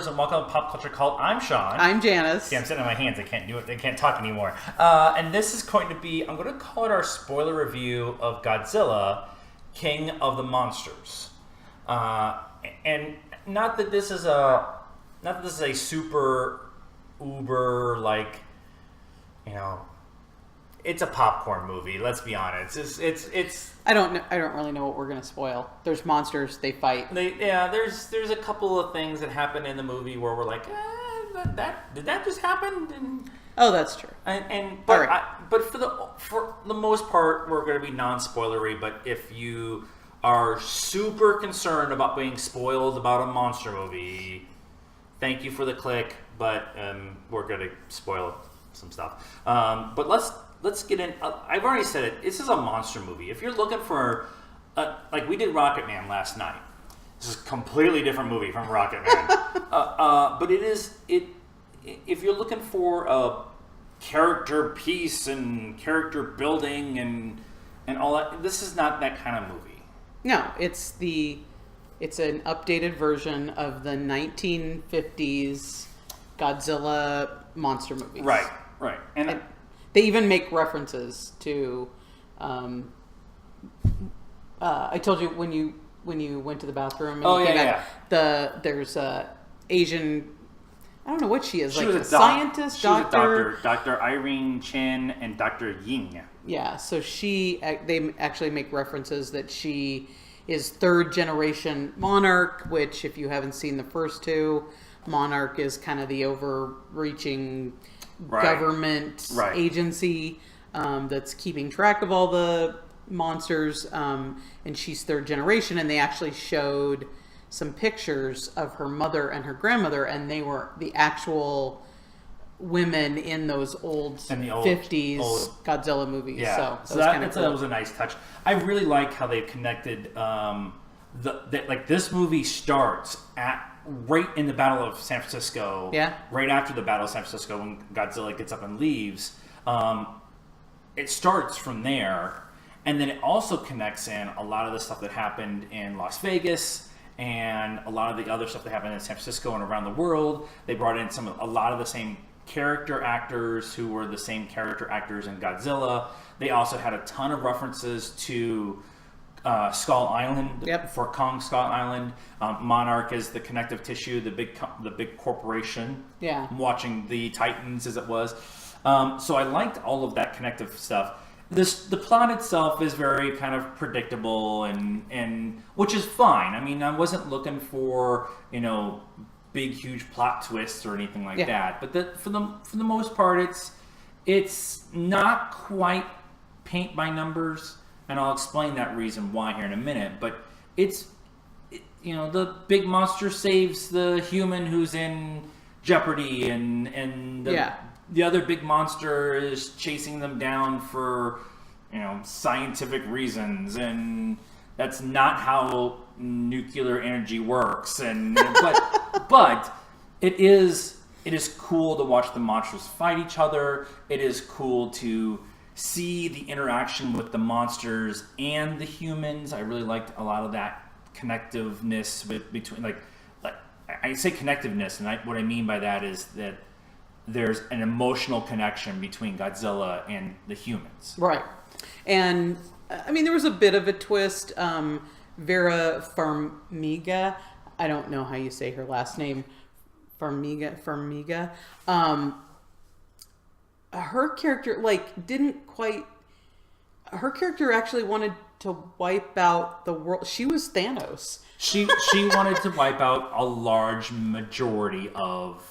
spoilers, and welcome to Pop Culture Cult. I'm Sean. I'm Janice. See, I'm sitting on my hands. I can't do it. I can't talk anymore. And this is going to be, I'm going to call it our spoiler review of Godzilla, King of the Monsters. And not that this is a super uber, like, you know, it's a popcorn movie. Let's be honest. It's. I don't really know what we're gonna spoil. There's monsters. They fight. There's a couple of things that happen in the movie where we're like, did that just happen? Oh, that's true. But for the most part, we're going to be non-spoilery. But if you are super concerned about being spoiled about a monster movie, thank you for the click. But we're going to spoil some stuff. But let's get in. I've already said it. This is a monster movie. If you're looking for, like we did Rocket Man last night. This is a completely different movie from Rocket Man. But if you're looking for a character piece and character building and all that, this is not that kind of movie. No, it's an updated version of the 1950s Godzilla monster movies. Right. And they even make references to. I told you when you went to the bathroom. And there's a Asian. I don't know what she is. She was a scientist, doctor. Dr. Irene Chen and Dr. Ying. Yeah, so they actually make references that she is third generation monarch, which if you haven't seen the first two, monarch is kind of the overreaching government agency that's keeping track of all the monsters, and she's third generation, and they actually showed some pictures of her mother and her grandmother, and they were the actual women in those old 50s Godzilla movies. Yeah, so that was a nice touch. I really like how they've connected. Like this movie starts right in the Battle of San Francisco. Yeah. Right after the Battle of San Francisco, when Godzilla gets up and leaves, it starts from there, and then it also connects in a lot of the stuff that happened in Las Vegas. And a lot of the other stuff that happened in San Francisco and around the world. They brought in a lot of the same character actors who were the same character actors in Godzilla. They also had a ton of references to Skull Island, for Kong Skull Island. Monarch is the connective tissue, the big corporation. Yeah. Watching the Titans as it was. So I liked all of that connective stuff. The plot itself is very kind of predictable and which is fine. I mean, I wasn't looking for, big huge plot twists or anything like that. But for the most part, it's not quite paint by numbers, and I'll explain that reason why here in a minute. But the big monster saves the human who's in jeopardy, and the other big monster is chasing them down for, scientific reasons, and that's not how nuclear energy works. And but it is cool to watch the monsters fight each other. It is cool to see the interaction with the monsters and the humans. I really liked a lot of that connectiveness between like I say connectiveness, and what I mean by that is that there's an emotional connection between Godzilla and the humans. Right. And, I mean, there was a bit of a twist. Vera Farmiga, I don't know how you say her last name. Farmiga. Her character, her character actually wanted to wipe out the world. She was Thanos. She wanted to wipe out a large majority of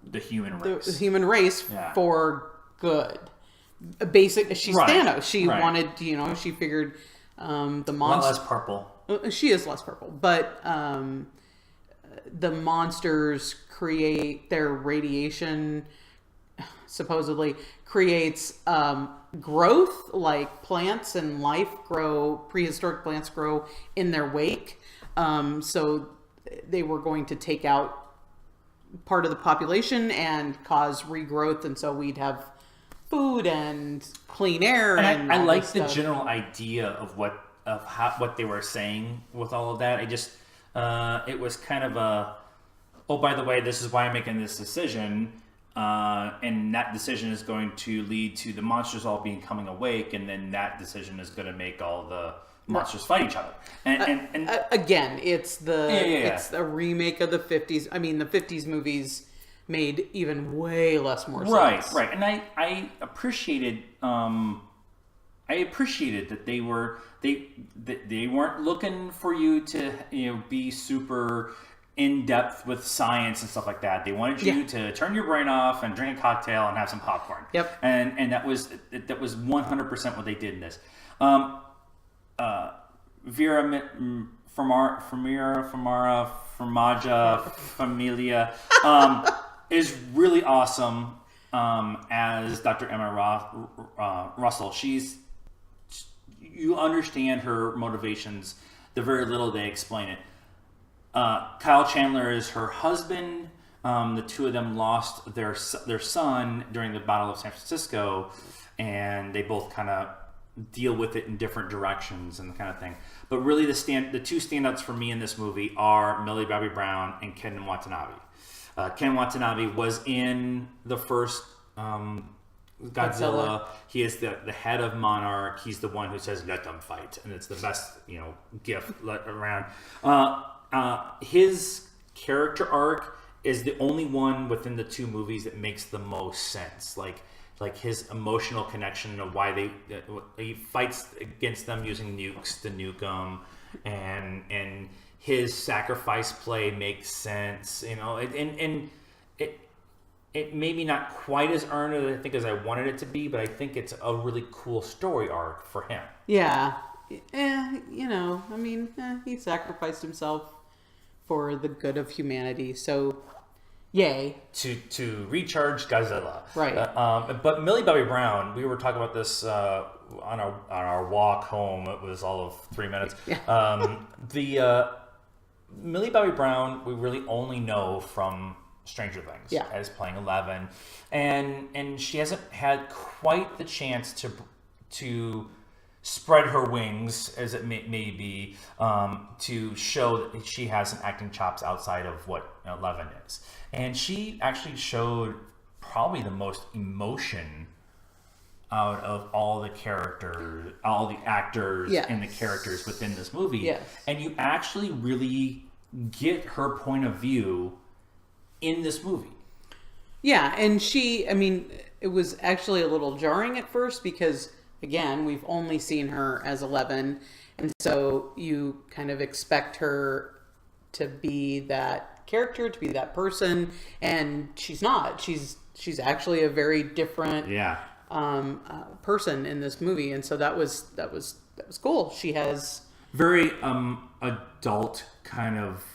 the human race. The human race for good. She's Thanos. She wanted, she figured the monster. A lot less purple. She is less purple, but the monsters create their radiation. Supposedly creates growth, like plants and life grow. Prehistoric plants grow in their wake. So they were going to take out part of the population and cause regrowth, and so we'd have food and clean air. And I like the general idea of what they were saying with all of that. I just it was kind of oh, by the way, this is why I'm making this decision. And that decision is going to lead to the monsters all becoming awake, and then that decision is going to make all the monsters fight each other. And again, it's it's a remake of the 50s. I mean, the 50s movies made even way less more sense. Right. And I appreciated that they weren't looking for you to be super in depth with science and stuff like that. They wanted you to turn your brain off and drink a cocktail and have some popcorn. Yep. And that was 100% what they did in this. Vera Farmiga Familia is really awesome as Dr. Emma Russell. You understand her motivations. The very little they explain it. Kyle Chandler is her husband. The two of them lost their son during the Battle of San Francisco, and they both kind of deal with it in different directions and the kind of thing. But really, the two standouts for me in this movie are Millie Bobby Brown and Ken Watanabe. Ken Watanabe was in the first Godzilla. He is the head of Monarch. He's the one who says, "Let them fight," and it's the best gift around. His character arc is the only one within the two movies that makes the most sense. Like his emotional connection of why he fights against them using nukes to nuke them, and his sacrifice play makes sense. And it maybe not quite as earned as I think as I wanted it to be, but I think it's a really cool story arc for him. Yeah. He sacrificed himself for the good of humanity, so yay. To recharge Godzilla. Right. But Millie Bobby Brown, we were talking about this on our walk home. It was all of 3 minutes. Yeah. Millie Bobby Brown, we really only know from Stranger Things as playing 11. And she hasn't had quite the chance to spread her wings, as it may be, to show that she has some acting chops outside of what 11 is. And she actually showed probably the most emotion out of all the characters, all the actors and the characters within this movie. Yes. And you actually really get her point of view in this movie. Yeah, and it was actually a little jarring at first because, again, we've only seen her as 11, and so you kind of expect her to be that character, to be that person, and she's not. She's actually a very different person in this movie, and so that was cool. She has very adult kind of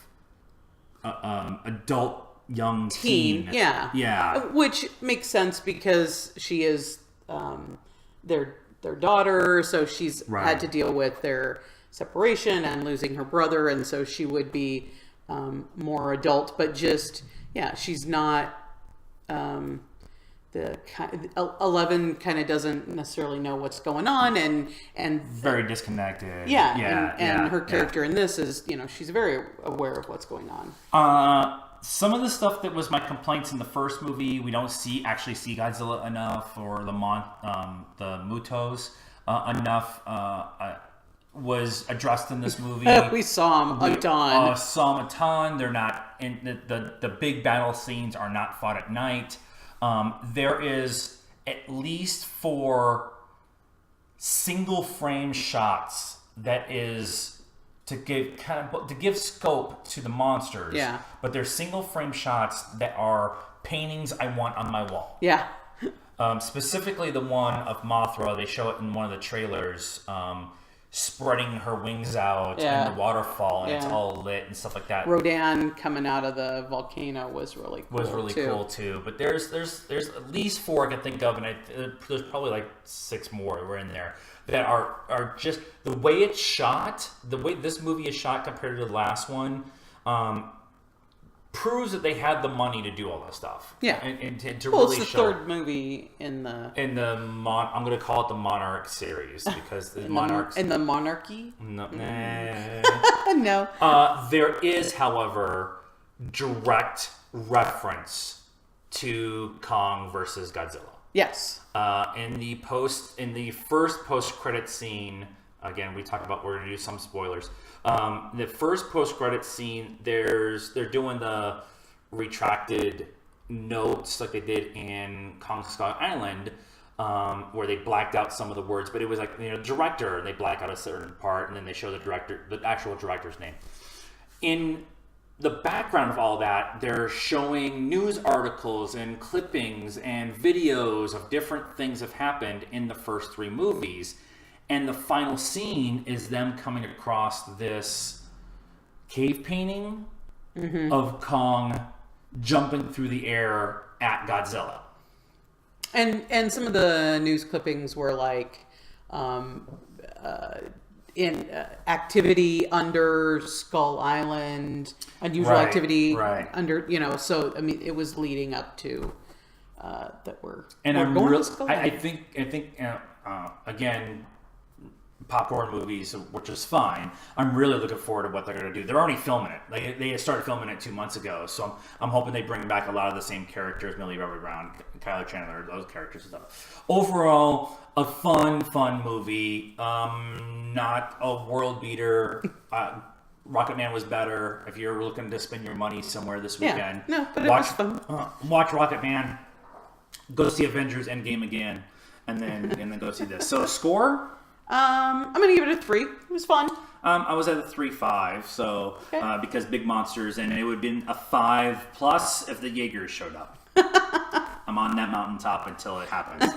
adult young teen. Yeah, which makes sense because she is their daughter, so she's had to deal with their separation and losing her brother, and so she would be more adult, but she's not 11 kind of doesn't necessarily know what's going on, and very disconnected. And her character in this is, she's very aware of what's going on. Some of the stuff that was my complaints in the first movie, we don't actually see Godzilla enough, or the Mutos enough, was addressed in this movie. We saw them a ton. Saw them a ton. They're not in the big battle scenes are not fought at night. There is at least 4 single frame shots that is to give scope to the monsters. Yeah. But they're single frame shots that are paintings I want on my wall. Yeah. Specifically the one of Mothra, they show it in one of the trailers, spreading her wings out in the waterfall, and it's all lit and stuff like that. Rodan coming out of the volcano was really cool too. But there's at least 4 I can think of, and there's probably like 6 more that were in there that are just the way it's shot, the way this movie is shot compared to the last one. Proves that they had the money to do all this stuff. Yeah, and to really it's the show. Third movie in the I'm going to call it the Monarch series because the Monarchs in the Monarchy. No, No. There is, however, direct reference to Kong versus Godzilla. Yes. In the first post-credit scene, again, we talked about, we're going to do some spoilers. The first post-credit scene, they're doing the retracted notes like they did in Kong Skull Island, where they blacked out some of the words, but it was like, director, and they black out a certain part, and then they show the actual director's name. In the background of all that, they're showing news articles and clippings and videos of different things have happened in the first 3 movies. And the final scene is them coming across this cave painting of Kong jumping through the air at Godzilla. And some of the news clippings were like in activity under Skull Island, unusual activity under, so I mean it was leading up to that we're going to Skull Island. I think again, popcorn movies, which is fine. I'm really looking forward to what they're going to do. They're already filming it. They started filming it 2 months ago, so I'm hoping they bring back a lot of the same characters, Millie Bobby Brown, Kyler Chandler, those characters and stuff. Overall, a fun movie. Not a world beater. Rocket Man was better. If you're looking to spend your money somewhere this weekend, it was fun. Watch Rocket Man. Go see Avengers Endgame again, and then go see this. So score. I'm gonna give it a 3. It was fun. I was at a 3.5, so because big monsters, and it would have been a 5+ if the Jaegers showed up. I'm on that mountaintop until it happens.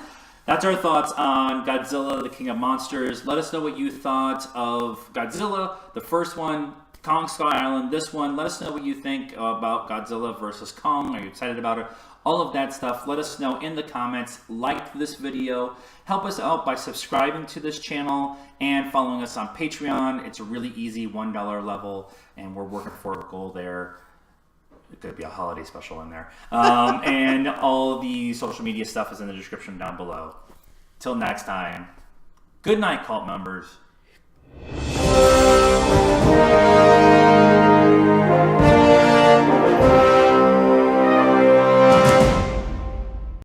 That's our thoughts on Godzilla, the King of Monsters. Let us know what you thought of Godzilla, the first one, Kong Skull Island, this one. Let us know what you think about Godzilla versus Kong. Are you excited about it? All of that stuff, let us know in the comments. Like this video. Help us out by subscribing to this channel and following us on Patreon. It's a really easy $1 level, and we're working for a goal there. It could be a holiday special in there. And all the social media stuff is in the description down below. Till next time, good night, cult members.